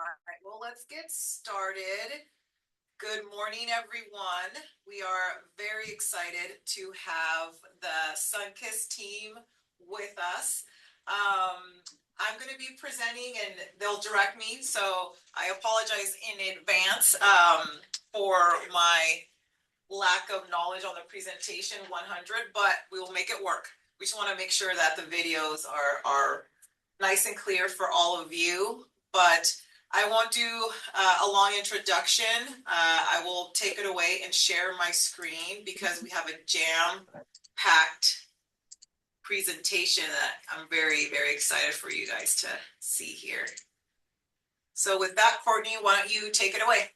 right, well, let's get started. Good morning, everyone. We are very excited to have the Sunkist team with us. I'm going to be presenting and they'll direct me, so I apologize in advance for my lack of knowledge on the presentation 100, but we will make it work. We just want to make sure that the videos are nice and clear for all of you, but I won't do a long introduction. I will take it away and share my screen because we have a jam-packed presentation that I'm very, very excited for you guys to see here. So with that, Courtney, why don't you take it away?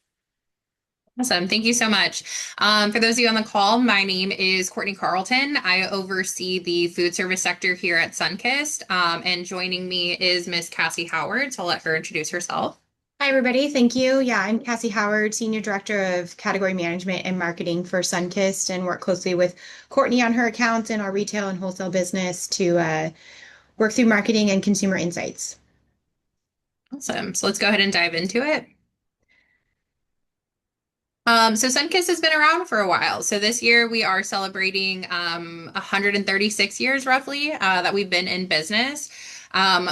Awesome. Thank you so much. For those of you on the call, my name is Courtney Carlton. I oversee the food service sector here at Sunkist. And joining me is Miss Cassie Howard. So I'll let her introduce herself. Hi, everybody. Thank you. Yeah, I'm Cassie Howard, Senior Director of Category Management and Marketing for Sunkist, and work closely with Courtney on her accounts and our retail and wholesale business to work through marketing and consumer insights. Awesome. So let's go ahead and dive into it. So Sunkist has been around for a while. So this year we are celebrating 136 years roughly that we've been in business.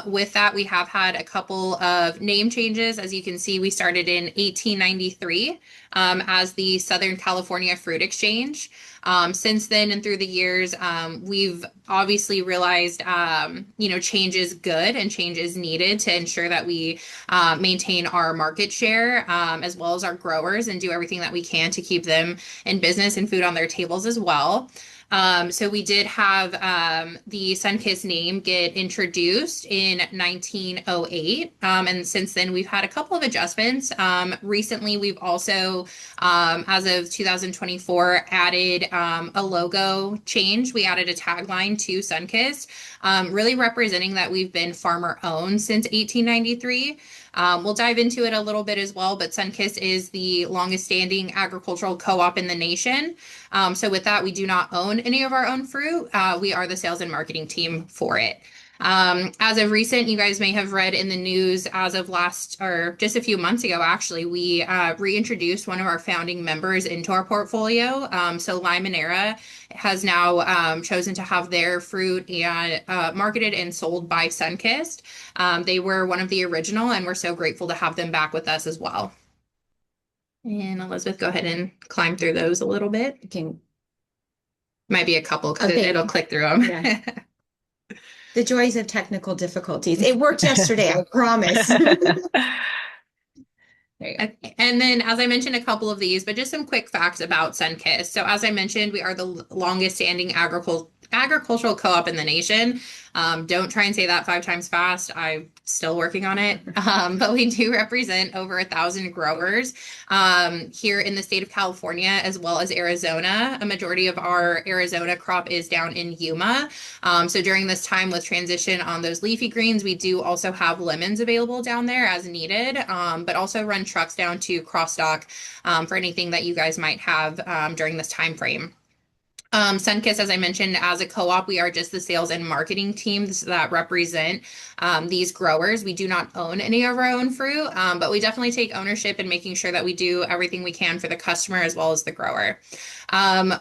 With that, we have had a couple of name changes. As you can see, we started in 1893 as the Southern California Fruit Exchange. Since then and through the years, we've obviously realized, change is good and change is needed to ensure that we maintain our market share as well as our growers and do everything that we can to keep them in business and food on their tables as well. So we did have the Sunkist name get introduced in 1908. And since then, we've had a couple of adjustments. Recently, we've also, as of 2024, added a logo change. We added a tagline to Sunkist, really representing that we've been farmer owned since 1893. We'll dive into it a little bit as well, but Sunkist is the longest standing agricultural co-op in the nation. So with that, we do not own any of our own fruit. We are the sales and marketing team for it. As of recent, you guys may have read in the news as of last, or just a few months ago, actually, we reintroduced one of our founding members into our portfolio. So Limonera has now chosen to have their fruit and marketed and sold by Sunkist. They were one of the original, and we're so grateful to have them back with us as well. And Elizabeth, go ahead and climb through those a little bit. Might be a couple because it'll click through them. Yeah. The joys of technical difficulties. It worked yesterday, I promise. And then, as I mentioned, a couple of these, but just some quick facts about Sunkist. So, as I mentioned, we are the longest standing agricultural co-op in the nation. Don't try and say that 5 times fast. I'm still working on it. But we do represent over 1,000 growers here in the state of California, as well as Arizona. A majority of our Arizona crop is down in Yuma. So during this time with transition on those leafy greens, we do also have lemons available down there as needed, but also run trucks down to cross-dock for anything that you guys might have during this time frame. Sunkist, as I mentioned, as a co-op, we are just the sales and marketing teams that represent these growers. We do not own any of our own fruit, but we definitely take ownership in making sure that we do everything we can for the customer as well as the grower.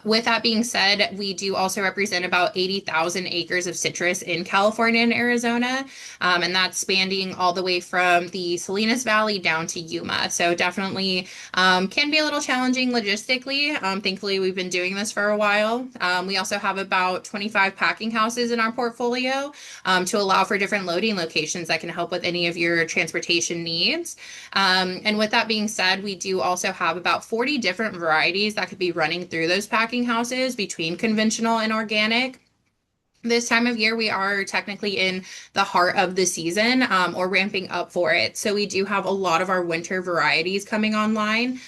With that being said, we do also represent about 80,000 acres of citrus in California and Arizona, and that's spanning all the way from the Salinas Valley down to Yuma. So definitely can be a little challenging logistically. Thankfully, we've been doing this for a while. We also have about 25 packing houses in our portfolio to allow for different loading locations that can help with any of your transportation needs. And with that being said, we do also have about 40 different varieties that could be running through those packing houses between conventional and organic. This time of year, we are technically in the heart of the season or ramping up for it. So we do have a lot of our winter varieties coming online.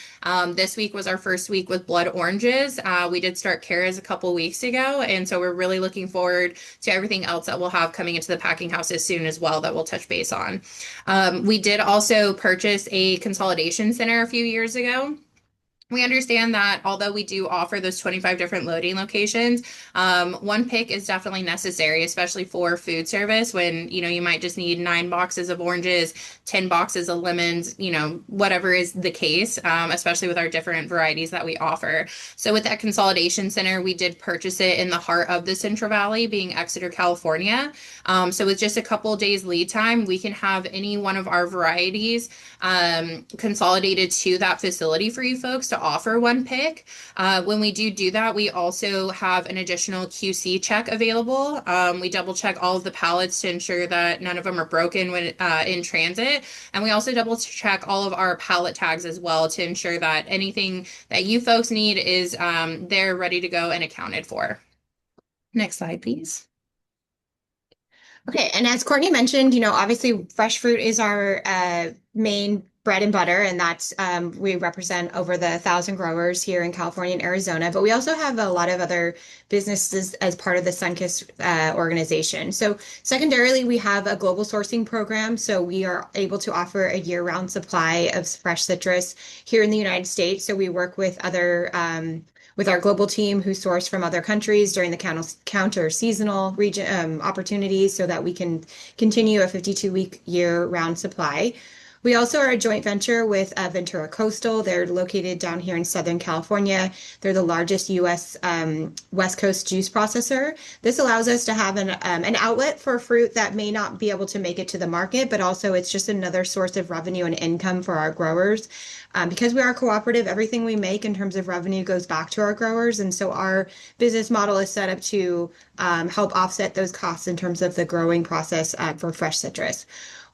This week was our first week with blood oranges. We did start Kara's a couple weeks ago. And so we're really looking forward to everything else that we'll have coming into the packing houses soon as well that we'll touch base on. We did also purchase a consolidation center a few years ago. We understand that although we do offer those 25 different loading locations, one pick is definitely necessary, especially for food service when, you might just need 9 boxes of oranges, 10 boxes of lemons, whatever is the case, especially with our different varieties that we offer. So with that consolidation center, we did purchase it in the heart of the Central Valley, being Exeter, California. So with just a couple days lead time, we can have any one of our varieties consolidated to that facility for you folks to offer one pick. When we do that, we also have an additional QC check available. We double check all of the pallets to ensure that none of them are broken when in transit. And we also double check all of our pallet tags as well to ensure that anything that you folks need is there ready to go and accounted for. Next slide, please. Okay, and as Courtney mentioned, obviously fresh fruit is our main bread and butter, and that's we represent over the 1,000 growers here in California and Arizona. But we also have a lot of other businesses as part of the Sunkist organization. So secondarily, we have a global sourcing program, so we are able to offer a year-round supply of fresh citrus here in the United States. So we work with other with our global team who source from other countries during the counter seasonal region opportunities so that we can continue a 52-week year-round supply. We also are a joint venture with Ventura Coastal. They're located down here in Southern California. They're the largest U.S. West Coast juice processor. This allows us to have an outlet for fruit that may not be able to make it to the market, but also it's just another source of revenue and income for our growers. Because we are cooperative, everything we make in terms of revenue goes back to our growers. And so our business model is set up to help offset those costs in terms of the growing process for fresh citrus.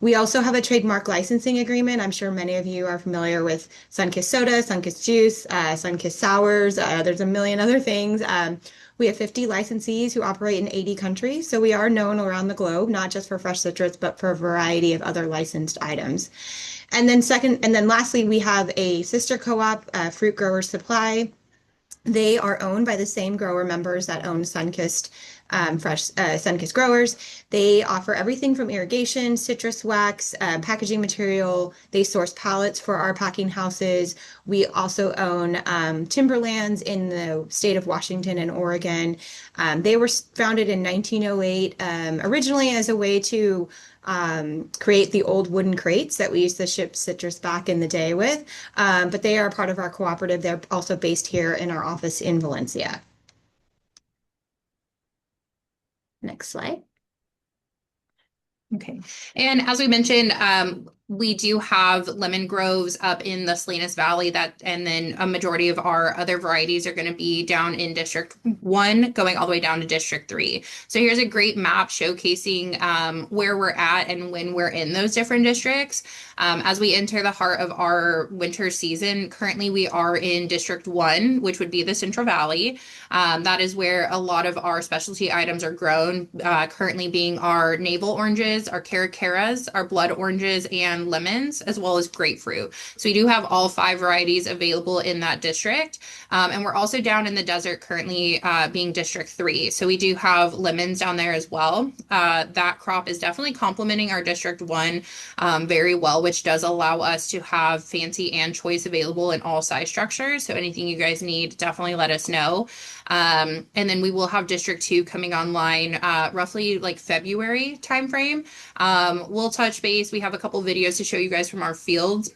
We also have a trademark licensing agreement. I'm sure many of you are familiar with Sunkist soda, Sunkist juice, Sunkist sours. There's a million other things. We have 50 licensees who operate in 80 countries. So we are known around the globe, not just for fresh citrus, but for a variety of other licensed items. And then lastly, we have a sister co-op, Fruit Growers Supply. They are owned by the same grower members that own Sunkist, Sunkist growers. They offer everything from irrigation, citrus wax, packaging material. They source pallets for our packing houses. We also own timberlands in the state of Washington and Oregon. They were founded in 1908, originally as a way to create the old wooden crates that we used to ship citrus back in the day with. But they are part of our cooperative. They're also based here in our office in Valencia. Next slide. Okay. And as we mentioned, we do have lemon groves up in the Salinas Valley and then a majority of our other varieties are going to be down in District 1, going all the way down to District 3. So here's a great map showcasing where we're at and when we're in those different districts. As we enter the heart of our winter season, currently we are in District 1, which would be the Central Valley. That is where a lot of our specialty items are grown, currently being our navel oranges, our caracaras, our blood oranges, and lemons, as well as grapefruit. So we do have all 5 varieties available in that district. And we're also down in the desert currently being District 3. So we do have lemons down there as well. That crop is definitely complementing our District 1 very well, which does allow us to have fancy and choice available in all size structures. So anything you guys need, definitely let us know. And then we will have District 2 coming online roughly like February timeframe. We'll touch base. We have a couple videos to show you guys from our fields.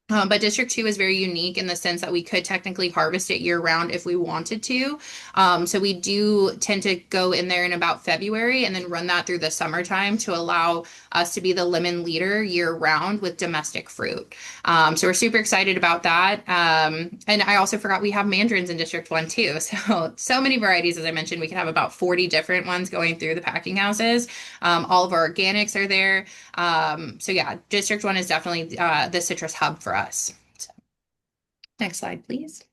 But District 2 is very unique in the sense that we could technically harvest it year round if we wanted to. So we do tend to go in there in about February and then run that through the summertime to allow us to be the lemon leader year round with domestic fruit. So we're super excited about that. And I also forgot we have mandarins in District 1 too. So many varieties, as I mentioned, we can have about 40 different ones going through the packing houses. All of our organics are there. So yeah, District 1 is definitely the citrus hub for us. So, next slide, please.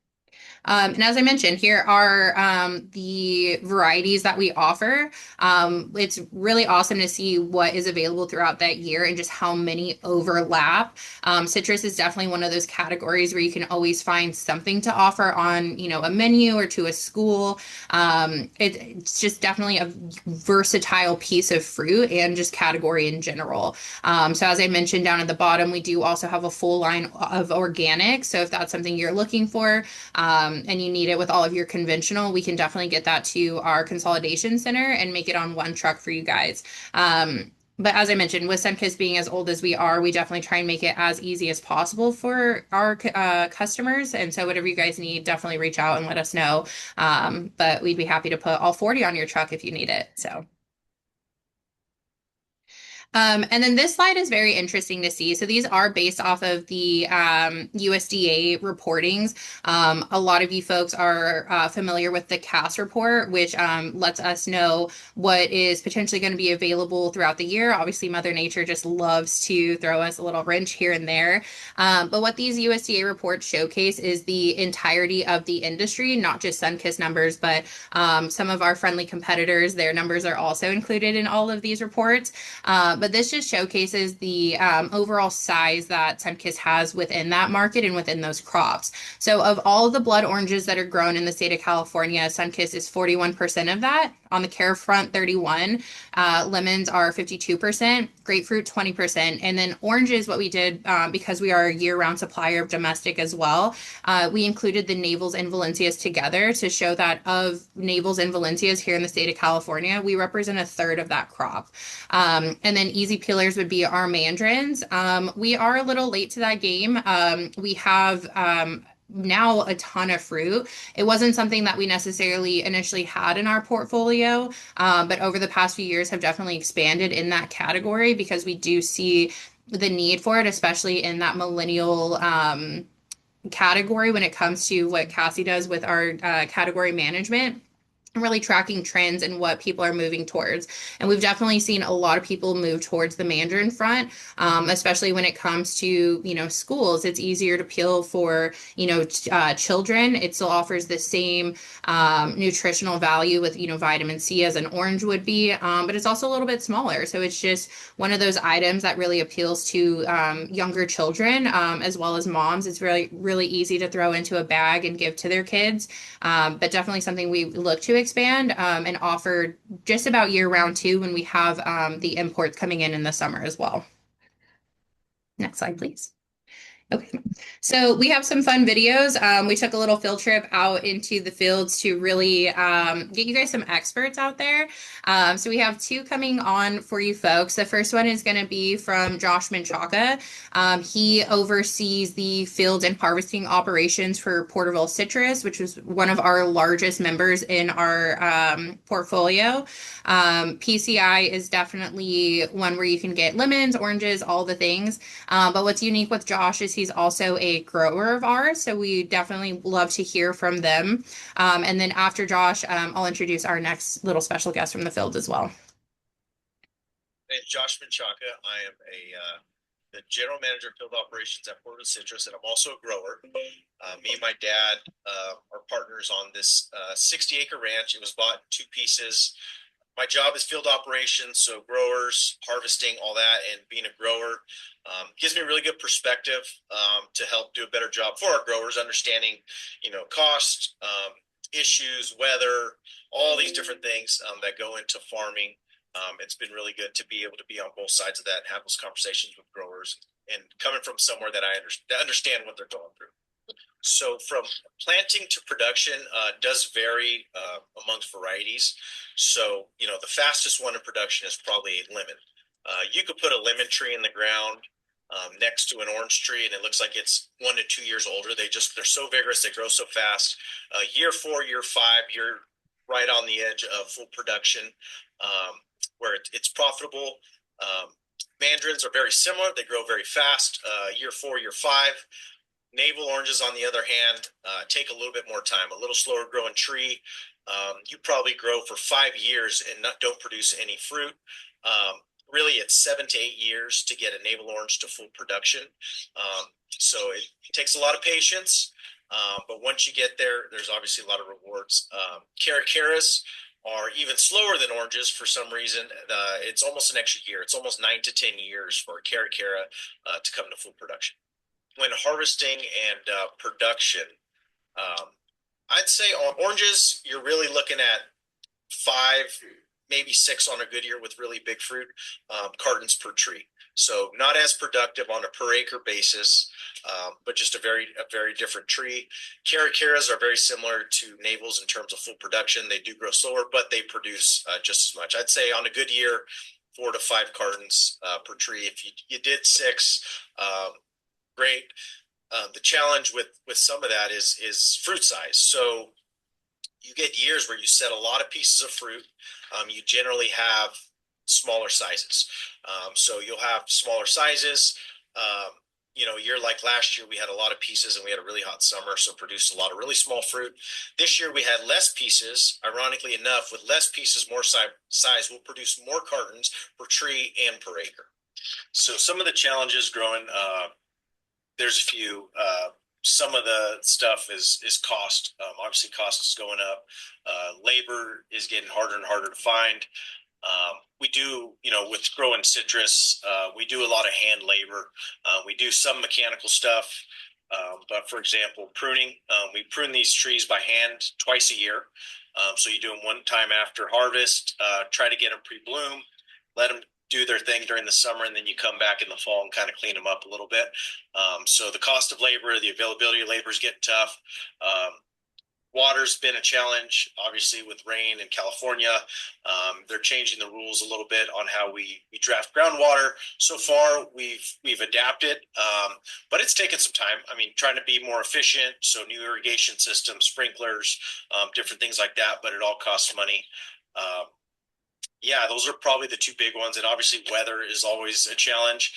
And as I mentioned, here are the varieties that we offer. It's really awesome to see what is available throughout that year and just how many overlap. Citrus is definitely one of those categories where you can always find something to offer on, a menu or to a school. It's just definitely a versatile piece of fruit and just category in general. So as I mentioned down at the bottom, we do also have a full line of organic. So if that's something you're looking for, and you need it with all of your conventional, we can definitely get that to our consolidation center and make it on one truck for you guys. But as I mentioned, with Sunkist being as old as we are, we definitely try and make it as easy as possible for our customers. And so whatever you guys need, definitely reach out and let us know. But we'd be happy to put all 40 on your truck if you need it. So. And then this slide is very interesting to see. So these are based off of the USDA reportings. A lot of you folks are familiar with the CAS report, which lets us know what is potentially going to be available throughout the year. Obviously, Mother Nature just loves to throw us a little wrench here and there. But what these USDA reports showcase is the entirety of the industry, not just Sunkist numbers, but some of our friendly competitors, their numbers are also included in all of these reports. But this just showcases the overall size that Sunkist has within that market and within those crops. So of all of the blood oranges that are grown in the state of California, Sunkist is 41% of that. On the care front, 31. Lemons are 52%, grapefruit 20%, and then oranges. What we did because we are a year-round supplier of domestic as well, we included the Navels and Valencias together to show that of Navels and Valencias here in the state of California, we represent a third of that crop. And then easy peelers would be our mandarins. We are a little late to that game. We have now a ton of fruit. It wasn't something that we necessarily initially had in our portfolio, but over the past few years have definitely expanded in that category because we do see the need for it, especially in that millennial category when it comes to what Cassie does with our category management, really tracking trends and what people are moving towards. And we've definitely seen a lot of people move towards the mandarin front, especially when it comes to, schools. It's easier to peel for, children. It still offers the same nutritional value with, vitamin C as an orange would be, but it's also a little bit smaller. So it's just one of those items that really appeals to younger children as well as moms. It's really, really easy to throw into a bag and give to their kids, but definitely something we look to expand and offer just about year round too when we have the imports coming in the summer as well. Next slide, please. Okay, so we have some fun videos. We took a little field trip out into the fields to really get you guys some experts out there. So we have two coming on for you folks. The first one is going to be from Josh Menchaca. He oversees the field and harvesting operations for Porterville Citrus, which is one of our largest members in our portfolio. PCI is definitely one where you can get lemons, oranges, all the things. But what's unique with Josh is he's also a grower of ours, so we definitely love to hear from them. And then after Josh, I'll introduce our next little special guest from the field as well. My name's Josh Menchaca. I am the general manager of field operations at Porterville Citrus, and I'm also a grower. Me and my dad are partners on this 60-acre ranch. It was bought in two pieces. My job is field operations, so growers, harvesting, all that, and being a grower gives me a really good perspective to help do a better job for our growers, understanding, cost, issues, weather, all these different things that go into farming. It's been really good to be able to be on both sides of that and have those conversations with growers and coming from somewhere that I understand what they're going through. So from planting to production does vary amongst varieties. So, the fastest one in production is probably a lemon. You could put a lemon tree in the ground next to an orange tree, and it looks like it's 1 to 2 years older. They're so vigorous, they grow so fast. Year 4, year 5, you're right on the edge of full production where it's profitable. Mandarins are very similar. They grow very fast. Year 4, year 5. Navel oranges, on the other hand, take a little bit more time, a little slower growing tree. You probably grow for 5 years and don't produce any fruit. Really, it's 7 to 8 years to get a navel orange to full production. So it takes a lot of patience. But once you get there, there's obviously a lot of rewards. Caracaras are even slower than oranges for some reason. It's almost an extra year. It's almost 9 to 10 years for a caracara to come to full production. When harvesting and production, I'd say on oranges, you're really looking at 5, maybe 6 on a good year with really big fruit, cartons per tree. So not as productive on a per acre basis, but just a very different tree. Caracaras are very similar to navels in terms of full production. They do grow slower, but they produce just as much. I'd say on a good year, 4 to 5 cartons per tree. If you did 6, great. The challenge with some of that is fruit size. So you get years where you set a lot of pieces of fruit. You generally have smaller sizes. So you'll have smaller sizes. A year like last year, we had a lot of pieces and we had a really hot summer, so produced a lot of really small fruit. This year we had less pieces. Ironically enough, with less pieces, more size, we'll produce more cartons per tree and per acre. So some of the challenges growing, there's a few. Some of the stuff is cost. Obviously, cost is going up. Labor is getting harder and harder to find. We do, with growing citrus, we do a lot of hand labor. We do some mechanical stuff. But for example, pruning, we prune these trees by hand twice a year. So you do them one time after harvest, try to get them pre-bloom, let them do their thing during the summer, and then you come back in the fall and kind of clean them up a little bit. So the cost of labor, the availability of labor is getting tough. Water's been a challenge, obviously, with rain in California. They're changing the rules a little bit on how we draft groundwater. So far, we've adapted, but it's taken some time. I mean, trying to be more efficient, so new irrigation systems, sprinklers, different things like that, but it all costs money. Yeah, those are probably the 2 big ones. And obviously weather is always a challenge.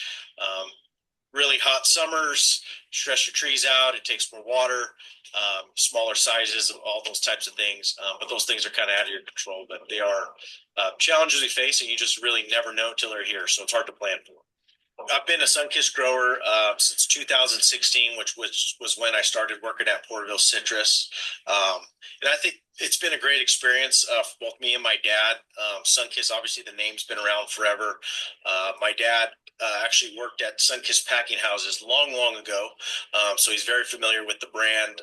Really hot summers, stress your trees out. It takes more water, smaller sizes, all those types of things. But those things are kind of out of your control. But they are challenges we face, and you just really never know until they're here. So it's hard to plan for. I've been a Sunkist grower since 2016, which was when I started working at Porterville Citrus. And I think it's been a great experience for both me and my dad. Sunkist, obviously, the name's been around forever. My dad actually worked at Sunkist packing houses long, long ago. So he's very familiar with the brand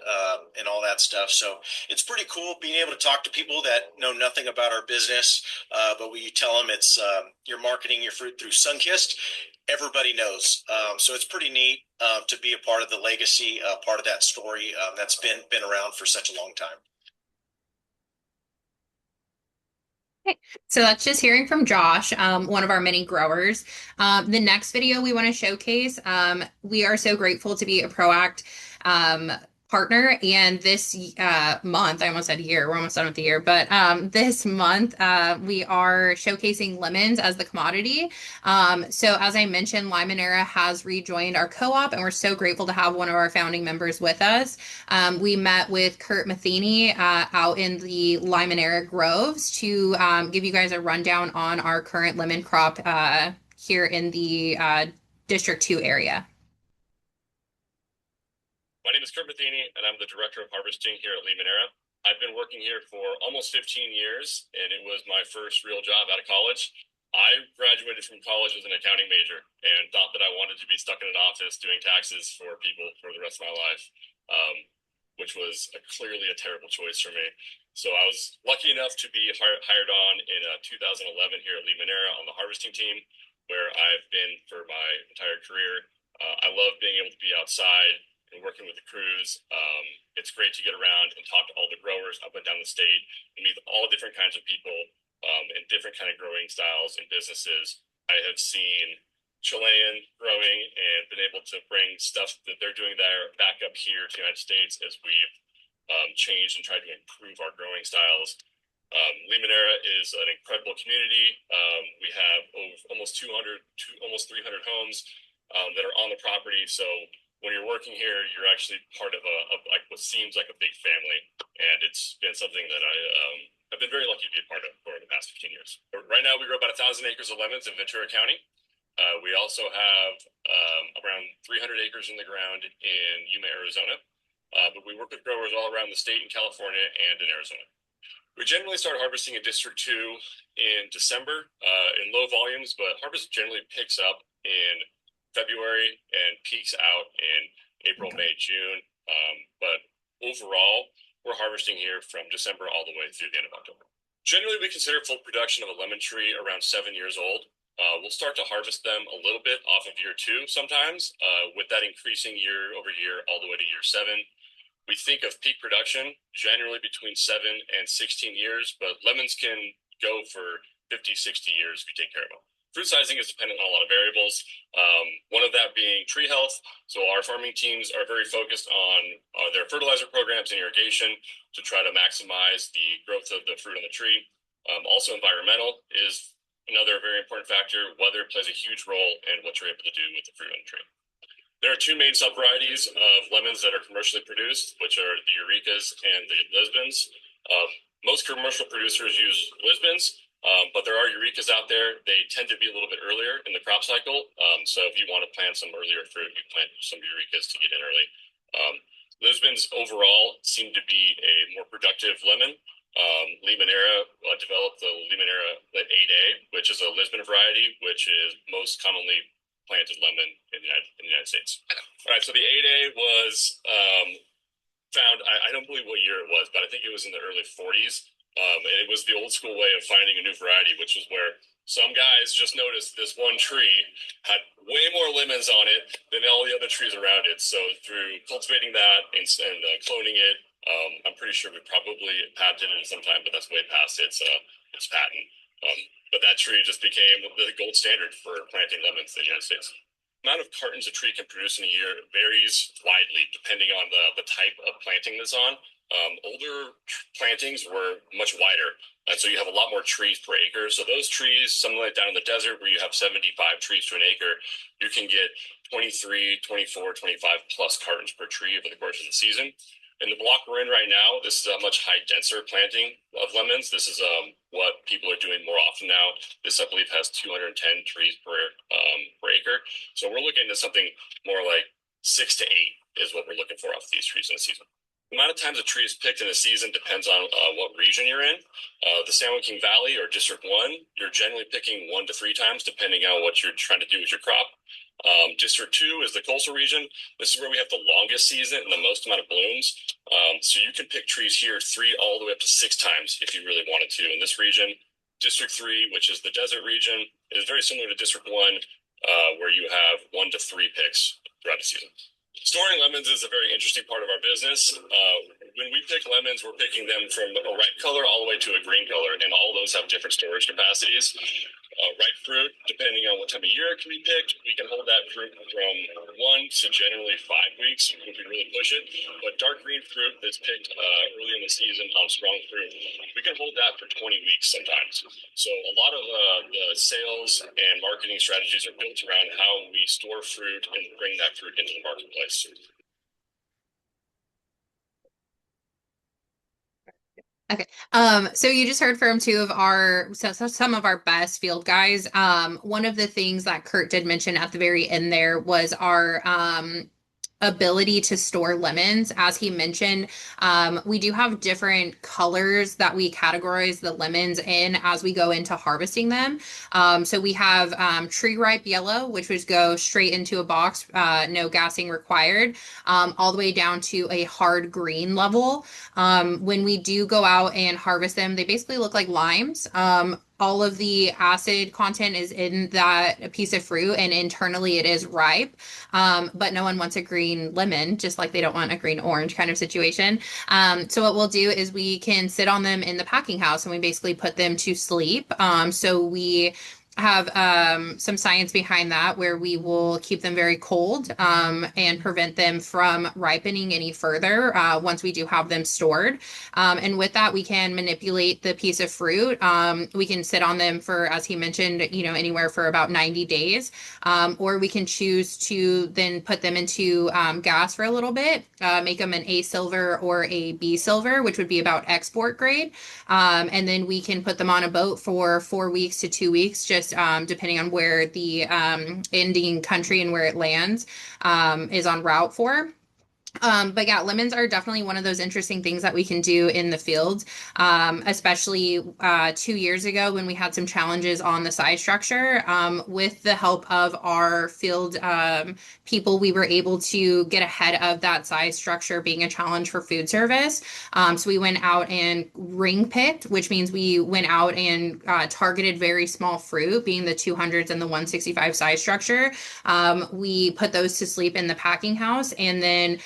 and all that stuff. So it's pretty cool being able to talk to people that know nothing about our business. But when you tell them it's you're marketing your fruit through Sunkist, everybody knows. So it's pretty neat to be a part of the legacy, part of that story that's been around for such a long time. So that's just hearing from Josh, one of our mini growers. The next video we want to showcase, we are so grateful to be a ProAct partner. And this month, I almost said year, we're almost done with the year, but this month we are showcasing lemons as the commodity. So as I mentioned, Limonera has rejoined our co-op, and we're so grateful to have one of our founding members with us. We met with Kurt Matheny out in the Limonera groves to give you guys a rundown on our current lemon crop here in the District 2 area. My name is Kurt Matheny, and I'm the Director of Harvesting here at Limonera. I've been working here for almost 15 years, and it was my first real job out of college. I graduated from college as an accounting major and thought that I wanted to be stuck in an office doing taxes for people for the rest of my life, which was clearly a terrible choice for me. So I was lucky enough to be hired on in 2011 here at Limonera on the harvesting team, where I've been for my entire career. I love being able to be outside and working with the crews. It's great to get around and talk to all the growers up and down the state and meet all different kinds of people and different kind of growing styles and businesses. I have seen Chilean growing and been able to bring stuff that they're doing there back up here to the United States as we've changed and tried to improve our growing styles. Limonera is an incredible community. We have almost 200 to almost 300 homes that are on the property. So when you're working here, you're actually part of like what seems like a big family, and it's been something that I've been very lucky to be a part of for the past 15 years. Right now, we grow about 1,000 acres of lemons in Ventura County. We also have around 300 acres in the ground in Yuma, Arizona. but we work with growers all around the state in California and in Arizona. We generally start harvesting in District 2 in December in low volumes, but harvest generally picks up in February and peaks out in April, May, June. But overall, we're harvesting here from December all the way through the end of October. Generally, we consider full production of a lemon tree around 7 years old. We'll start to harvest them a little bit off of year 2 sometimes, with that increasing year over year all the way to year 7. We think of peak production generally between 7 and 16 years, but lemons can go for 50, 60 years if you take care of them. Fruit sizing is dependent on a lot of variables, one of that being tree health. So our farming teams are very focused on their fertilizer programs and irrigation to try to maximize the growth of the fruit on the tree. Also, environmental is another very important factor. Weather plays a huge role in what you're able to do with the fruit on the tree. There are 2 main sub-varieties of lemons that are commercially produced, which are the Eurekas and the Lisbons. Most commercial producers use Lisbons, but there are Eurekas out there. They tend to be a little bit earlier in the crop cycle. So if you want to plant some earlier fruit, you plant some Eurekas to get in early. Lisbons overall seem to be a more productive lemon. Limonera developed the Limonera 8A, which is a Lisbon variety, which is most commonly planted lemon in the United States. All right, so the 8A was found, I don't believe what year it was, but I think it was in the early 40s. And it was the old school way of finding a new variety, which was where some guys just noticed this one tree had way more lemons on it than all the other trees around it. So through cultivating that and cloning it, I'm pretty sure we probably patented it sometime, but that's way past its patent. But that tree just became the gold standard for planting lemons in the United States. The amount of cartons a tree can produce in a year varies widely depending on the type of planting that's on. Older plantings were much wider, and so you have a lot more trees per acre. So those trees, something like down in the desert where you have 75 trees to an acre, you can get 23, 24, 25 plus cartons per tree over the course of the season. In the block we're in right now, this is a much high denser planting of lemons. This is what people are doing more often now. This, I believe, has 210 trees per acre. So we're looking at something more like 6 to 8 is what we're looking for off of these trees in a season. The amount of times a tree is picked in a season depends on what region you're in. The San Joaquin Valley or District 1, you're generally picking 1 to 3 times depending on what you're trying to do with your crop. District 2 is the coastal region. This is where we have the longest season and the most amount of blooms. So you can pick trees here 3 all the way up to 6 times if you really wanted to in this region. District 3, which is the desert region, is very similar to District 1, where you have 1 to 3 picks throughout the season. Storing lemons is a very interesting part of our business. When we pick lemons, we're picking them from a ripe color all the way to a green color, and all those have different storage capacities. Ripe fruit, depending on what time of year it can be picked, we can hold that fruit from 1 to generally 5 weeks if we really push it. But dark green fruit that's picked early in the season on strong fruit, we can hold that for 20 weeks sometimes. So a lot of the sales and marketing strategies are built around how we store fruit and bring that fruit into the marketplace. Okay. So you just heard from some of our best field guys. One of the things that Kurt did mention at the very end there was our ability to store lemons. As he mentioned, we do have different colors that we categorize the lemons in as we go into harvesting them. So we have tree ripe yellow, which would go straight into a box, no gassing required, all the way down to a hard green level. When we do go out and harvest them, they basically look like limes. All of the acid content is in that piece of fruit, and internally it is ripe. But no one wants a green lemon, just like they don't want a green orange kind of situation. So what we'll do is we can sit on them in the packing house and we basically put them to sleep. So we have some science behind that where we will keep them very cold and prevent them from ripening any further once we do have them stored. And with that, we can manipulate the piece of fruit. We can sit on them for, as he mentioned, anywhere for about 90 days. Or we can choose to then put them into gas for a little bit, make them an A silver or a B silver, which would be about export grade. And then we can put them on a boat for 4 weeks to 2 weeks, just depending on where the ending country and where it lands is on route for. But yeah, lemons are definitely one of those interesting things that we can do in the field, especially 2 years ago when we had some challenges on the size structure. With the help of our field people, we were able to get ahead of that size structure being a challenge for food service. So we went out and ring picked, which means we went out and targeted very small fruit, being the 200s and the 165 size structure. We put those to sleep in the packing house, and then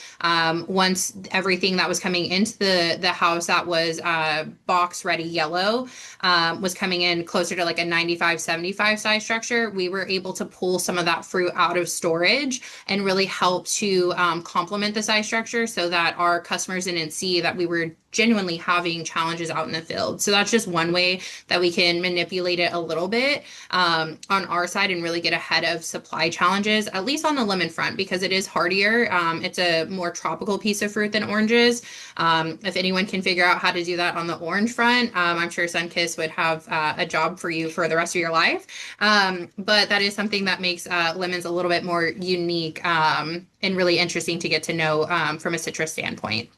once everything that was coming into the house that was box ready yellow was coming in closer to like a 95-75 size structure, we were able to pull some of that fruit out of storage and really help to complement the size structure so that our customers didn't see that we were genuinely having challenges out in the field. So that's just one way that we can manipulate it a little bit on our side and really get ahead of supply challenges, at least on the lemon front, because it is hardier. It's a more tropical piece of fruit than oranges. If anyone can figure out how to do that on the orange front, I'm sure Sunkist would have a job for you for the rest of your life. But that is something that makes lemons a little bit more unique and really interesting to get to know from a citrus standpoint.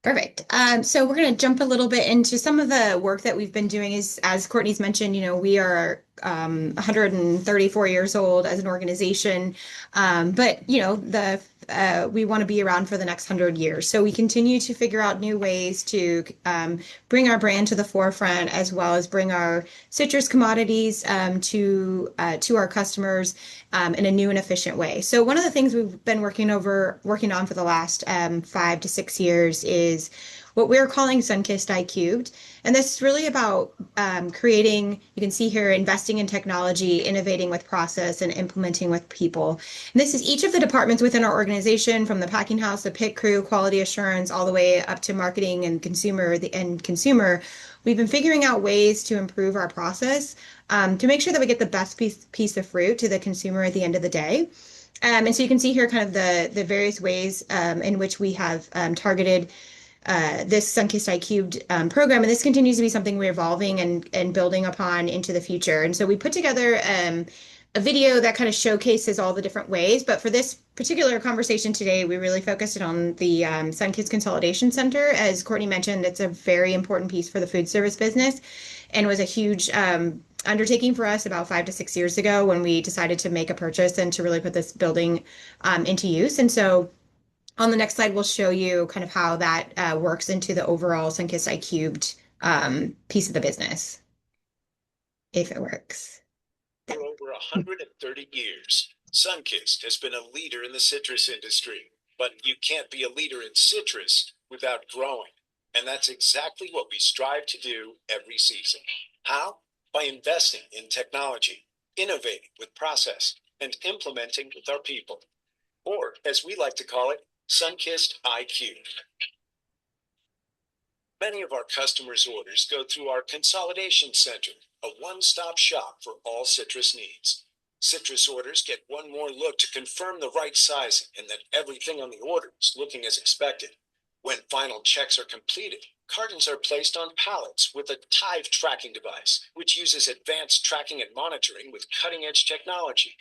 Perfect. So we're going to jump a little bit into some of the work that we've been doing is, as Courtney's mentioned, we are 134 years old as an organization. But, we want to be around for the next 100 years. So we continue to figure out new ways to bring our brand to the forefront, as well as bring our citrus commodities to our customers in a new and efficient way. So one of the things we've been working on for the last 5 to 6 years is what we're calling Sunkist iCubed. And this is really about creating, you can see here, investing in technology, innovating with process, and implementing with people. And this is each of the departments within our organization, from the packing house, the pick crew, quality assurance, all the way up to marketing and consumer, the end consumer. We've been figuring out ways to improve our process to make sure that we get the best piece of fruit to the consumer at the end of the day. And so you can see here kind of the various ways in which we have targeted this Sunkist iCubed program. And this continues to be something we're evolving and building upon into the future. And so we put together a video that kind of showcases all the different ways. But for this particular conversation today, we really focused on the Sunkist Consolidation Center. As Courtney mentioned, it's a very important piece for the food service business and was a huge undertaking for us about 5 to 6 years ago when we decided to make a purchase and to really put this building into use. And so on the next slide, we'll show you kind of how that works into the overall Sunkist iCubed piece of the business, if it works. For over 130 years, Sunkist has been a leader in the citrus industry, but you can't be a leader in citrus without growing. And that's exactly what we strive to do every season. How? By investing in technology, innovating with process, and implementing with our people. Or, as we like to call it, Sunkist iQ. Many of our customers' orders go through our Consolidation Center, a one-stop shop for all citrus needs. Citrus orders get one more look to confirm the right sizing and that everything on the order is looking as expected. When final checks are completed, cartons are placed on pallets with a Tive tracking device, which uses advanced tracking and monitoring with cutting-edge technology.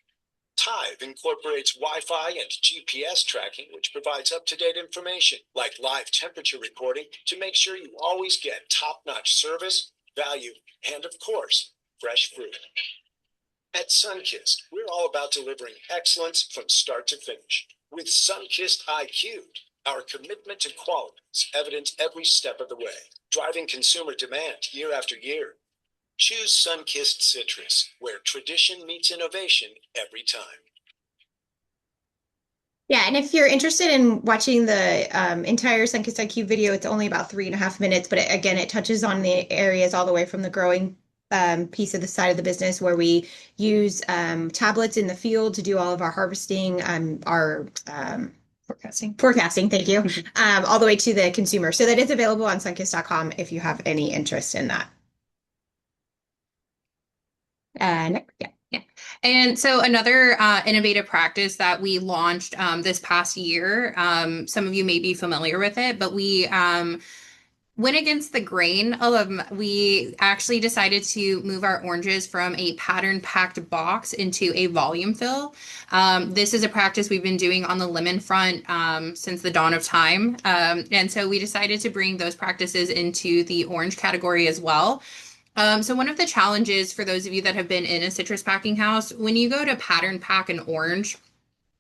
Tive incorporates Wi-Fi and GPS tracking, which provides up-to-date information like live temperature recording to make sure you always get top-notch service, value, and of course, fresh fruit. At Sunkist, we're all about delivering excellence from start to finish. With Sunkist iQ, our commitment to quality is evident every step of the way, driving consumer demand year after year. Choose Sunkist Citrus, where tradition meets innovation every time. Yeah, and if you're interested in watching the entire Sunkist IQ video, it's only about 3.5 minutes, but again, it touches on the areas all the way from the growing piece of the side of the business where we use tablets in the field to do all of our harvesting, our forecasting, thank you, all the way to the consumer. So that is available on sunkist.com if you have any interest in that. Yeah. And so another innovative practice that we launched this past year, some of you may be familiar with it, but we Went against the grain. We actually decided to move our oranges from a pattern packed box into a volume fill. This is a practice we've been doing on the lemon front since the dawn of time. And so we decided to bring those practices into the orange category as well. So one of the challenges for those of you that have been in a citrus packing house, when you go to pattern pack an orange,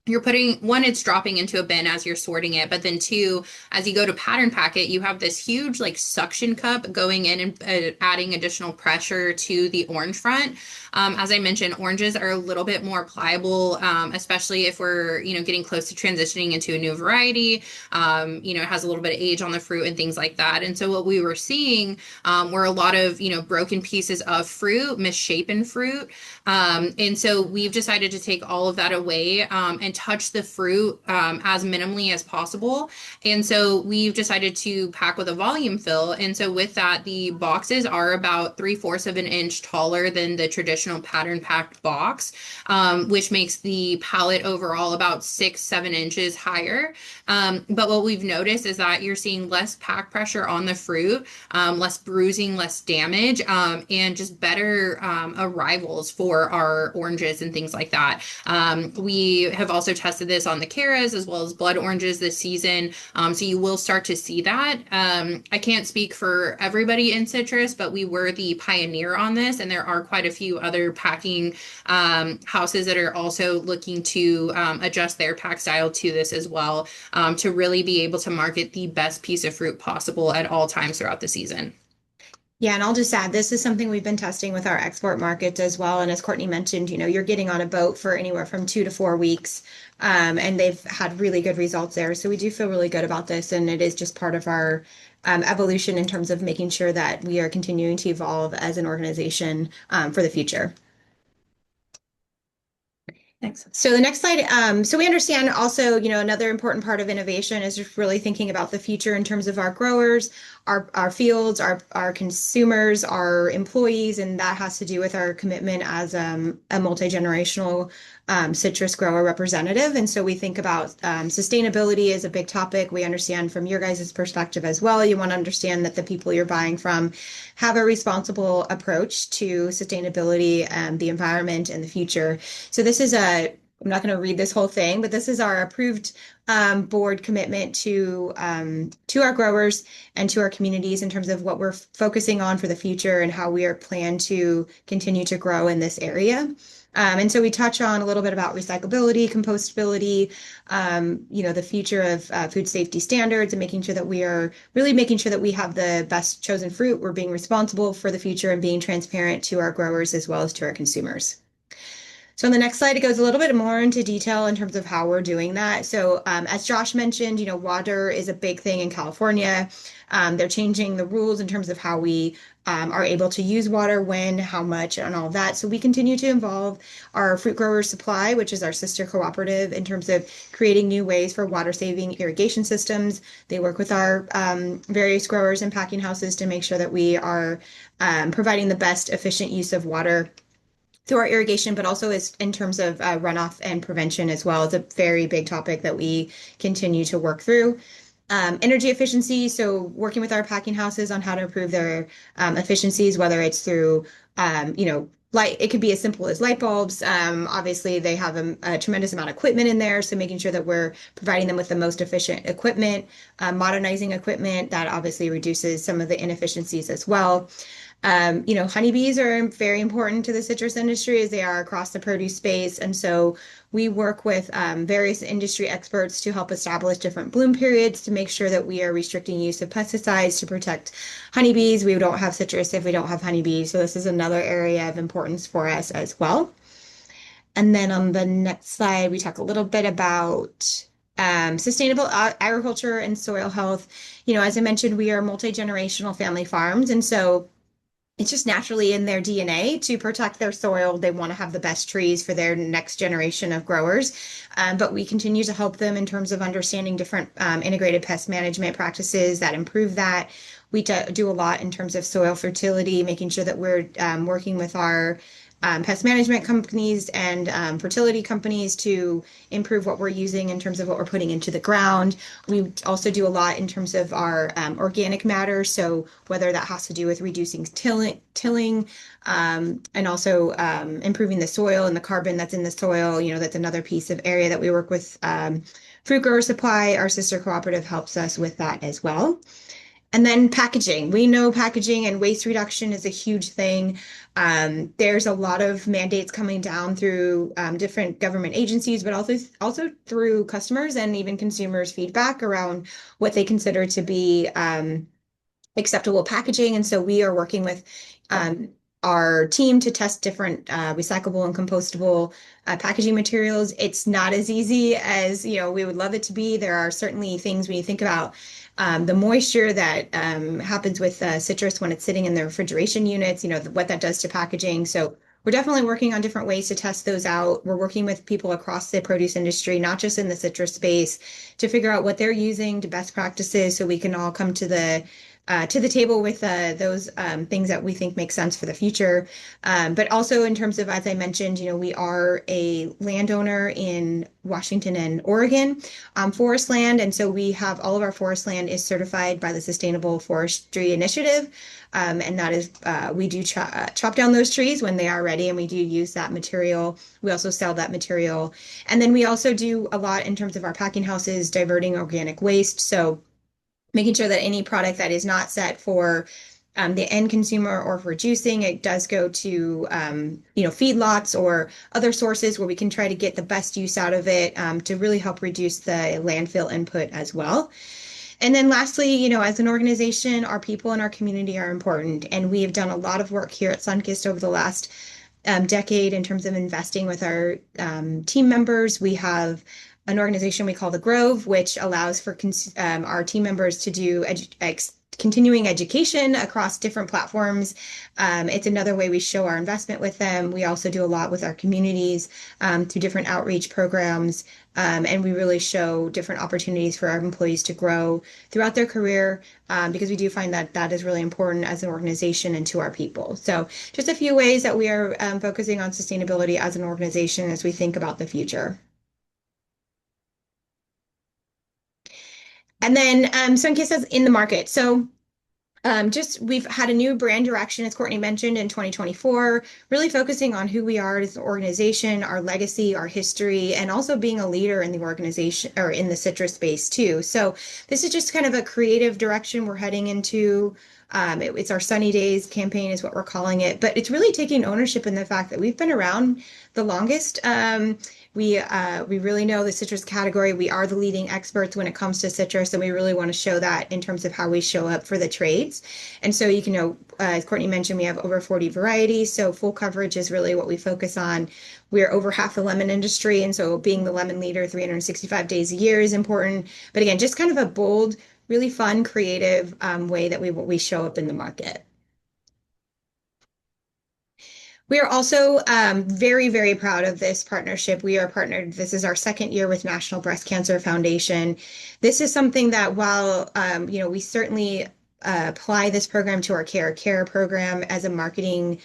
you're putting one, it's dropping into a bin as you're sorting it, but then two, as you go to pattern pack it, you have this huge like suction cup going in and adding additional pressure to the orange front. As I mentioned, oranges are a little bit more pliable, especially if we're, getting close to transitioning into a new variety. It has a little bit of age on the fruit and things like that. And so what we were seeing were a lot of, broken pieces of fruit, misshapen fruit. And so we've decided to take all of that away and touch the fruit as minimally as possible. And so we've decided to pack with a volume fill. And so with that, the boxes are about 3/4 of an inch taller than the traditional pattern packed box, which makes the pallet overall about 6-7 inches higher. But what we've noticed is that you're seeing less pack pressure on the fruit, less bruising, less damage, and just better arrivals for our oranges and things like that. We have also tested this on the Caras as well as blood oranges this season. So you will start to see that. I can't speak for everybody in citrus, but we were the pioneer on this, and there are quite a few other packing houses that are also looking to adjust their pack style to this as well, to really be able to market the best piece of fruit possible at all times throughout the season. Yeah, and I'll just add, this is something we've been testing with our export markets as well. And as Courtney mentioned, you're getting on a boat for anywhere from 2 to 4 weeks, and they've had really good results there. So we do feel really good about this, and it is just part of our evolution in terms of making sure that we are continuing to evolve as an organization for the future. Thanks. So the next slide, so we understand also, another important part of innovation is just really thinking about the future in terms of our growers, our fields, our consumers, our employees, and that has to do with our commitment as a multi-generational citrus grower representative. And so we think about sustainability is a big topic. We understand from your guys' perspective as well. You want to understand that the people you're buying from have a responsible approach to sustainability, the environment, and the future. So this is I'm not going to read this whole thing, but this is our approved board commitment to our growers and to our communities in terms of what we're focusing on for the future and how we are planned to continue to grow in this area. And so we touch on a little bit about recyclability, compostability, the future of food safety standards, and making sure that we are really making sure that we have the best chosen fruit. We're being responsible for the future and being transparent to our growers as well as to our consumers. So on the next slide, it goes a little bit more into detail in terms of how we're doing that. So as Josh mentioned, water is a big thing in California. They're changing the rules in terms of how we are able to use water, when, how much, and all of that. So we continue to involve our Fruit Growers Supply, which is our sister cooperative, in terms of creating new ways for water-saving irrigation systems. They work with our various growers and packing houses to make sure that we are providing the best efficient use of water through our irrigation, but also is in terms of runoff and prevention as well. It's a very big topic that we continue to work through. Energy efficiency, so working with our packing houses on how to improve their efficiencies, whether it's through, light, it could be as simple as light bulbs. Obviously, they have a tremendous amount of equipment in there, so making sure that we're providing them with the most efficient equipment, modernizing equipment that obviously reduces some of the inefficiencies as well. Honeybees are very important to the citrus industry as they are across the produce space. And so we work with various industry experts to help establish different bloom periods to make sure that we are restricting use of pesticides to protect honeybees. We don't have citrus if we don't have honeybees. So this is another area of importance for us as well. And then on the next slide, we talk a little bit about sustainable agriculture and soil health. As I mentioned, we are multi-generational family farms. And so it's just naturally in their DNA to protect their soil. They want to have the best trees for their next generation of growers. But we continue to help them in terms of understanding different integrated pest management practices that improve that. We do a lot in terms of soil fertility, making sure that we're working with our pest management companies and fertility companies to improve what we're using in terms of what we're putting into the ground. We also do a lot in terms of our organic matter. So whether that has to do with reducing tilling and also improving the soil and the carbon that's in the soil, that's another piece of area that we work with. Fruit Grower Supply, our sister cooperative, helps us with that as well. And then packaging. We know packaging and waste reduction is a huge thing. There's a lot of mandates coming down through different government agencies, but also through customers and even consumers' feedback around what they consider to be acceptable packaging. And so we are working with our team to test different recyclable and compostable packaging materials. It's not as easy as we would love it to be. There are certainly things when you think about the moisture that happens with citrus when it's sitting in the refrigeration units, what that does to packaging. So we're definitely working on different ways to test those out. We're working with people across the produce industry, not just in the citrus space, to figure out what they're using to best practices so we can all come to the table with those things that we think make sense for the future. But also in terms of, as I mentioned, we are a landowner in Washington and Oregon, forest land. And so we have all of our forest land is certified by the Sustainable Forestry Initiative. And that is, we do chop down those trees when they are ready, and we do use that material. We also sell that material. And then we also do a lot in terms of our packing houses, diverting organic waste. So making sure that any product that is not set for the end consumer or for juicing, it does go to feedlots or other sources where we can try to get the best use out of it to really help reduce the landfill input as well. And then lastly, as an organization, our people in our community are important. And we have done a lot of work here at Sunkist over the last decade in terms of investing with our team members. We have an organization we call the Grove, which allows for our team members to do continuing education across different platforms. It's another way we show our investment with them. We also do a lot with our communities through different outreach programs. And we really show different opportunities for our employees to grow throughout their career because we do find that that is really important as an organization and to our people. So just a few ways that we are focusing on sustainability as an organization as we think about the future. And then Sunkist is in the market. So we've had a new brand direction, as Courtney mentioned, in 2024, really focusing on who we are as an organization, our legacy, our history, and also being a leader in the organization or in the citrus space too. So this is just kind of a creative direction we're heading into. It's our Sunny Days campaign is what we're calling it, but it's really taking ownership in the fact that we've been around the longest. We really know the citrus category. We are the leading experts when it comes to citrus, and we really want to show that in terms of how we show up for the trades. And so you can know, as Courtney mentioned, we have over 40 varieties, so full coverage is really what we focus on. We're over half the lemon industry, and so being the lemon leader 365 days a year is important. But again, just kind of a bold, really fun, creative way that we show up in the market. We are also very, very proud of this partnership. We are partnered. This is our second year with National Breast Cancer Foundation. This is something that while, we certainly apply this program to our Care program as a marketing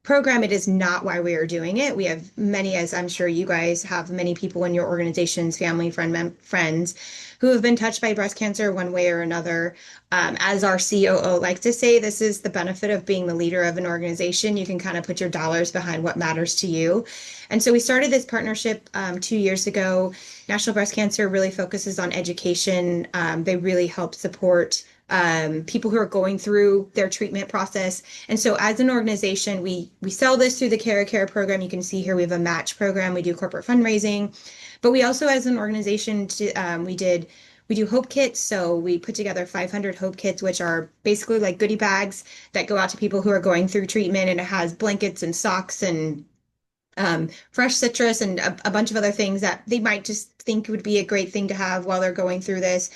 program, it is not why we are doing it. We have many, as I'm sure you guys have many people in your organizations, family, friends who have been touched by breast cancer one way or another. As our COO likes to say, this is the benefit of being the leader of an organization. You can kind of put your dollars behind what matters to you. And so we started this partnership 2 years ago. National Breast Cancer really focuses on education. They really help support people who are going through their treatment process. And so as an organization, we sell this through the Care program. You can see here we have a match program. We do corporate fundraising. But we also, as an organization, we do Hope Kits. So we put together 500 Hope Kits, which are basically like goodie bags that go out to people who are going through treatment. And it has blankets and socks and fresh citrus and a bunch of other things that they might just think would be a great thing to have while they're going through this.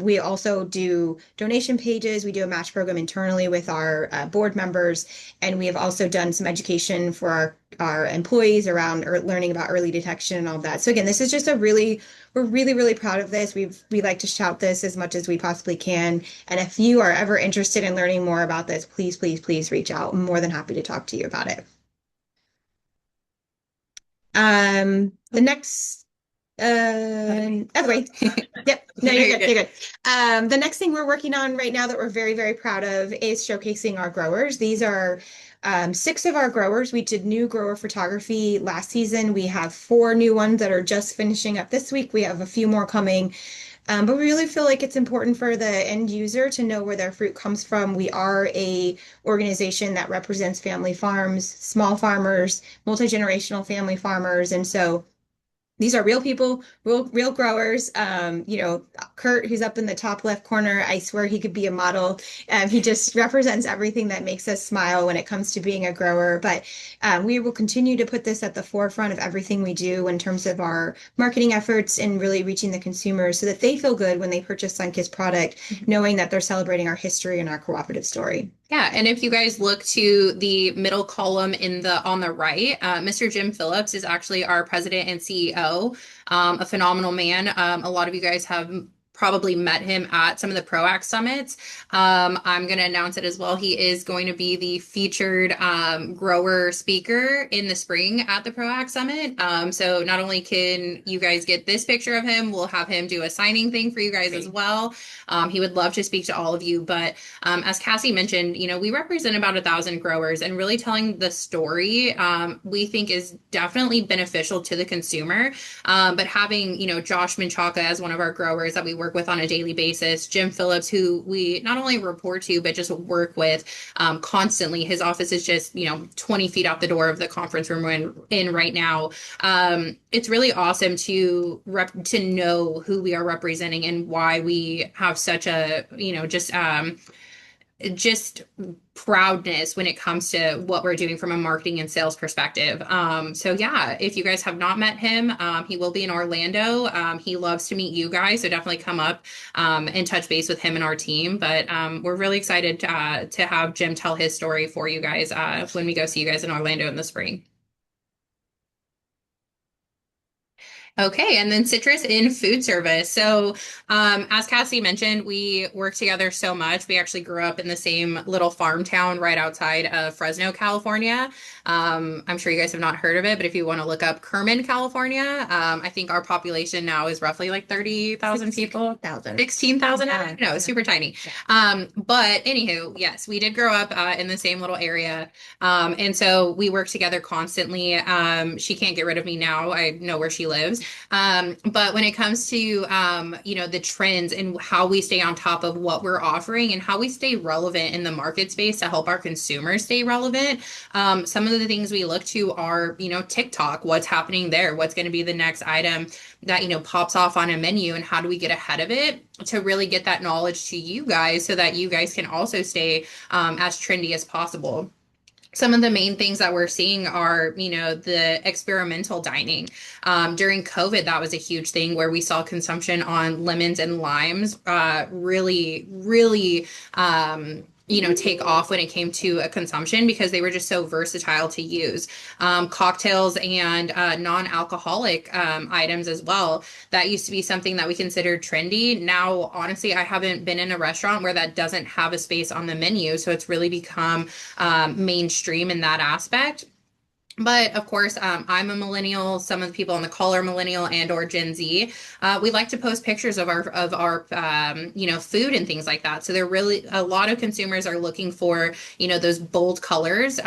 We also do donation pages. We do a match program internally with our board members. And we have also done some education for our employees around learning about early detection and all that. So again, this is just we're really, really proud of this. We like to shout this as much as we possibly can. And if you are ever interested in learning more about this, please reach out. I'm more than happy to talk to you about it. The next, other way. Yep. No, you're good. You're good. The next thing we're working on right now that we're very, very proud of is showcasing our growers. These are six of our growers. We did new grower photography last season. We have four new ones that are just finishing up this week. We have a few more coming. But we really feel like it's important for the end user to know where their fruit comes from. We are a organization that represents family farms, small farmers, multi-generational family farmers, and so these are real people, real growers. Kurt, who's up in the top left corner, I swear he could be a model. He just represents everything that makes us smile when it comes to being a grower. But we will continue to put this at the forefront of everything we do in terms of our marketing efforts and really reaching the consumers so that they feel good when they purchase Sunkist product, knowing that they're celebrating our history and our cooperative story. Yeah, and if you guys look to the middle column on the right, Mr. Jim Phillips is actually our president and CEO, a phenomenal man. A lot of you guys have probably met him at some of the ProAct summits. I'm going to announce it as well. He is going to be the featured grower speaker in the spring at the ProAct summit. So not only can you guys get this picture of him, we'll have him do a signing thing for you guys as well. He would love to speak to all of you, but as Cassie mentioned, we represent about 1,000 growers, and really telling the story, we think is definitely beneficial to the consumer. But having, Josh Menchaca as one of our growers that we work with on a daily basis, Jim Phillips, who we not only report to, but just work with constantly. His office is just, 20 feet out the door of the conference room we're in right now. It's really awesome to know who we are representing and why we have such a, just proudness when it comes to what we're doing from a marketing and sales perspective. So yeah, if you guys have not met him, he will be in Orlando. He loves to meet you guys, so definitely come up and touch base with him and our team. But we're really excited to have Jim tell his story for you guys when we go see you guys in Orlando in the spring. Okay, and then citrus in food service. So, as Cassie mentioned, we work together so much. We actually grew up in the same little farm town right outside of Fresno, California. I'm sure you guys have not heard of it, but if you want to look up Kerman, California, I think our population now is roughly like 30,000 people. 16,000? Yeah. No, super tiny. But anywho, yes, we did grow up in the same little area. And so we work together constantly. She can't get rid of me now. I know where she lives. But when it comes to, the trends and how we stay on top of what we're offering and how we stay relevant in the market space to help our consumers stay relevant, some of the things we look to are, TikTok, what's happening there, what's going to be the next item that, pops off on a menu, and how do we get ahead of it to really get that knowledge to you guys so that you guys can also stay as trendy as possible. Some of the main things that we're seeing are, the experimental dining. During COVID, that was a huge thing where we saw consumption on lemons and limes really, really take off when it came to a consumption because they were just so versatile to use. Cocktails and non-alcoholic items as well. That used to be something that we considered trendy. Now, honestly, I haven't been in a restaurant where that doesn't have a space on the menu. So it's really become mainstream in that aspect. But of course, I'm a millennial. Some of the people on the call are millennial and or Gen Z. We like to post pictures of our food and things like that. So they're really, a lot of consumers are looking for, those bold colors.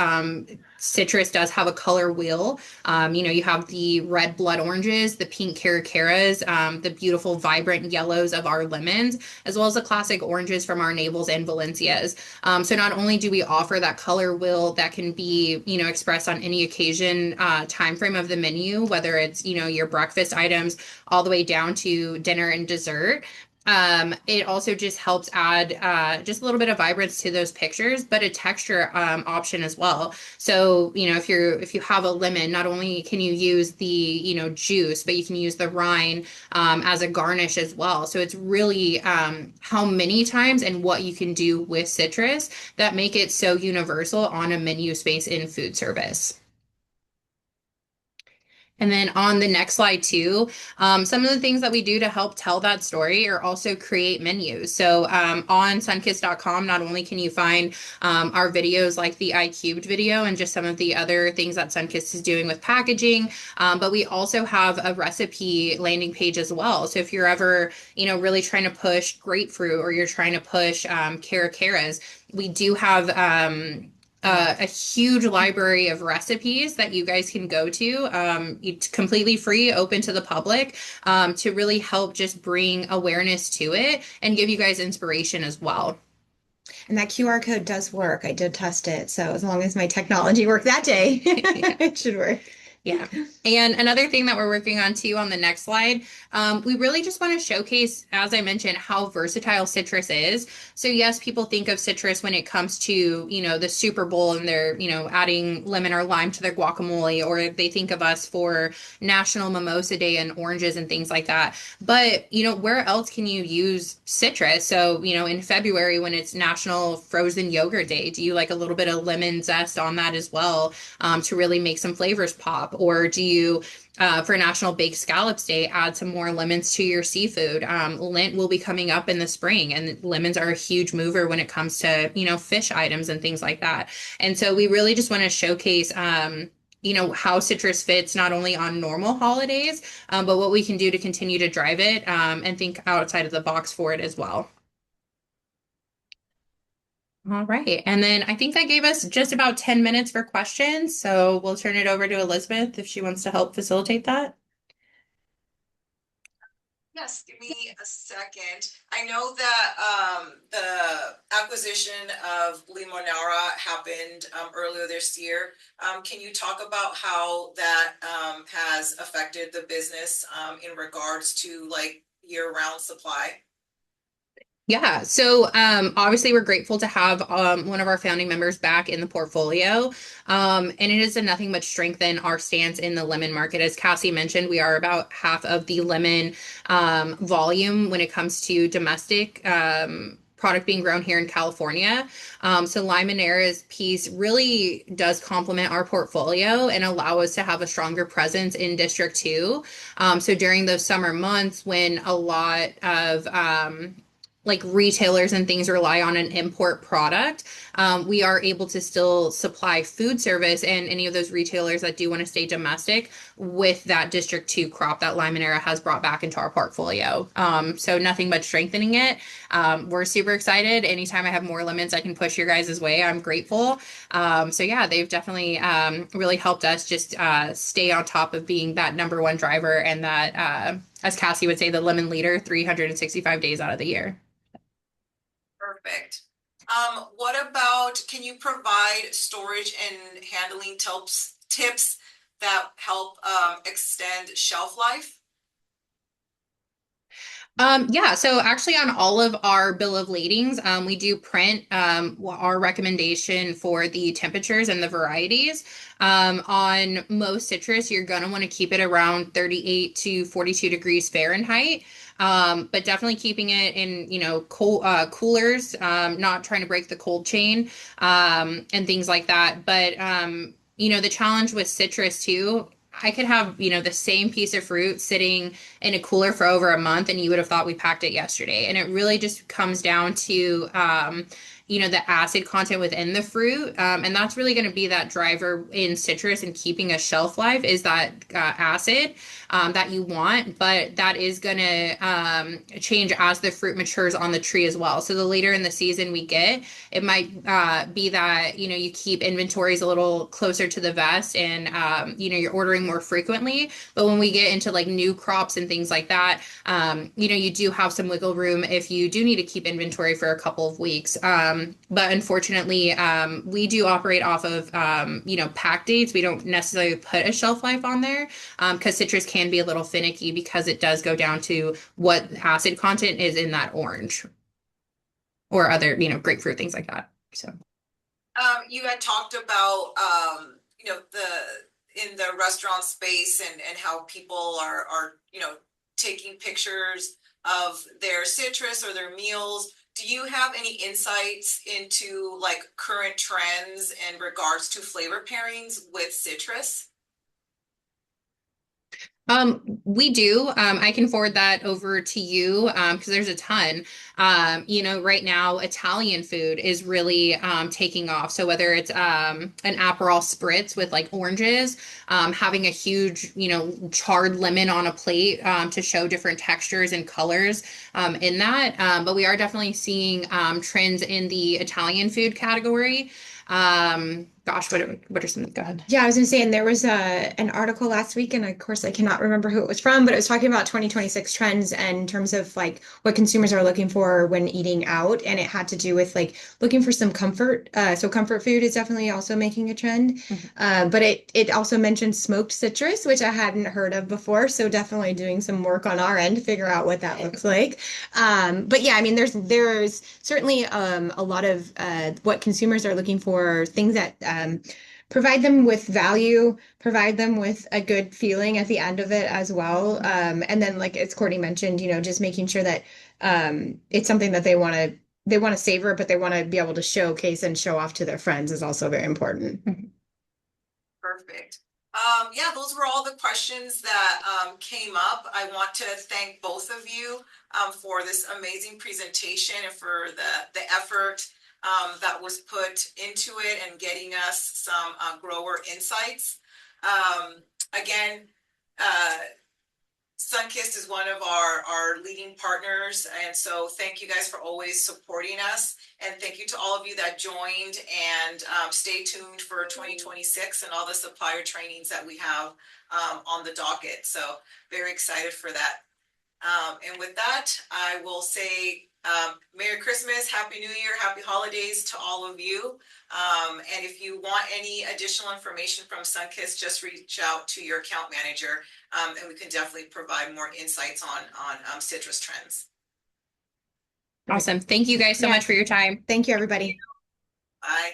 Citrus does have a color wheel. You have the red blood oranges, the pink caracaras, the beautiful vibrant yellows of our lemons, as well as the classic oranges from our navels and Valencias. So not only do we offer that color wheel that can be, expressed on any occasion, time frame of the menu, whether it's, your breakfast items all the way down to dinner and dessert. It also just helps add just a little bit of vibrance to those pictures, but a texture option as well. So, if you have a lemon, not only can you use the, juice, but you can use the rind as a garnish as well. So it's really how many times and what you can do with citrus that make it so universal on a menu space in food service. And then on the next slide too, some of the things that we do to help tell that story are also create menus. So on sunkist.com, not only can you find our videos like the iCubed video and just some of the other things that Sunkist is doing with packaging, but we also have a recipe landing page as well. So if you're ever, really trying to push grapefruit or you're trying to push caracaras, we do have a huge library of recipes that you guys can go to. It's completely free, open to the public, to really help just bring awareness to it and give you guys inspiration as well. And that QR code does work. I did test it. So as long as my technology worked that day, it should work. Yeah. And another thing that we're working on too on the next slide, we really just want to showcase, as I mentioned, how versatile citrus is. So yes, people think of citrus when it comes to, the Super Bowl and they're, adding lemon or lime to their guacamole, or they think of us for National Mimosa Day and oranges and things like that. But, where else can you use citrus? So, in February when it's National Frozen Yogurt Day, do you like a little bit of lemon zest on that as well, to really make some flavors pop? Or do you, for National Baked Scallops Day, add some more lemons to your seafood? Lent will be coming up in the spring, and lemons are a huge mover when it comes to, fish items and things like that. And so we really just want to showcase, how citrus fits not only on normal holidays, but what we can do to continue to drive it, and think outside of the box for it as well. All right. And then I think that gave us just about 10 minutes for questions. So we'll turn it over to Elizabeth if she wants to help facilitate that. Yes, give me a second. I know that the acquisition of Limonara happened earlier this year. Can you talk about how that has affected the business in regards to like year-round supply? Yeah, so obviously we're grateful to have one of our founding members back in the portfolio. And it has done nothing but strengthen our stance in the lemon market. As Cassie mentioned, we are about half of the lemon volume when it comes to domestic product being grown here in California. So Limonera's piece really does complement our portfolio and allow us to have a stronger presence in District 2. So during those summer months when a lot of like retailers and things rely on an import product, we are able to still supply food service and any of those retailers that do want to stay domestic with that District 2 crop that Limonera has brought back into our portfolio. So nothing but strengthening it. We're super excited. Anytime I have more lemons I can push your guys' way, I'm grateful. So yeah, they've definitely really helped us just stay on top of being that number one driver and that, as Cassie would say, the lemon leader 365 days out of the year. Perfect. What about, can you provide storage and handling tips that help extend shelf life? Yeah, so actually on all of our bill of ladings, we do print our recommendation for the temperatures and the varieties. On most citrus, you're going to want to keep it around 38 to 42 degrees Fahrenheit. But definitely keeping it in, coolers, not trying to break the cold chain, and things like that. But, the challenge with citrus too, I could have, the same piece of fruit sitting in a cooler for over a month and you would have thought we packed it yesterday. And it really just comes down to, the acid content within the fruit. And that's really going to be that driver in citrus and keeping a shelf life is that acid that you want, but that is going to change as the fruit matures on the tree as well. So the later in the season we get, it might be that, you keep inventories a little closer to the vest and, you're ordering more frequently. But when we get into like new crops and things like that, you do have some wiggle room if you do need to keep inventory for a couple of weeks. But unfortunately, we do operate off of, pack dates. We don't necessarily put a shelf life on there because citrus can be a little finicky because it does go down to what acid content is in that orange or other, grapefruit, things like that. So. You had talked about, in the restaurant space and how people are, taking pictures of their citrus or their meals. Do you have any insights into like current trends in regards to flavor pairings with citrus? We do. I can forward that over to you because there's a ton. Right now Italian food is really taking off. So whether it's an Aperol spritz with like oranges, having a huge, charred lemon on a plate to show different textures and colors in that. But we are definitely seeing trends in the Italian food category. Gosh, what are some? Go ahead. Yeah, I was gonna say, and there was an article last week, and of course I cannot remember who it was from, but it was talking about 2026 trends and in terms of like what consumers are looking for when eating out, and it had to do with like looking for some comfort. So comfort food is definitely also making a trend. But it also mentioned smoked citrus, which I hadn't heard of before. So definitely doing some work on our end to figure out what that looks like. But yeah, I mean, there's certainly a lot of what consumers are looking for, things that provide them with value, provide them with a good feeling at the end of it as well. And then, like as Courtney mentioned, just making sure that it's something that they want to savor, but they want to be able to showcase and show off to their friends is also very important. Perfect. Yeah, those were all the questions that came up. I want to thank both of you for this amazing presentation and for the effort that was put into it and getting us some grower insights. Again, Sunkist is one of our leading partners, and so thank you guys for always supporting us, and thank you to all of you that joined, and stay tuned for 2026 and all the supplier trainings that we have on the docket. So very excited for that. And with that, I will say Merry Christmas, Happy New Year, Happy Holidays to all of you. And if you want any additional information from Sunkist, just reach out to your account manager, and we can definitely provide more insights on citrus trends. Awesome. Thank you guys so much for your time. Thank you, everybody. Bye.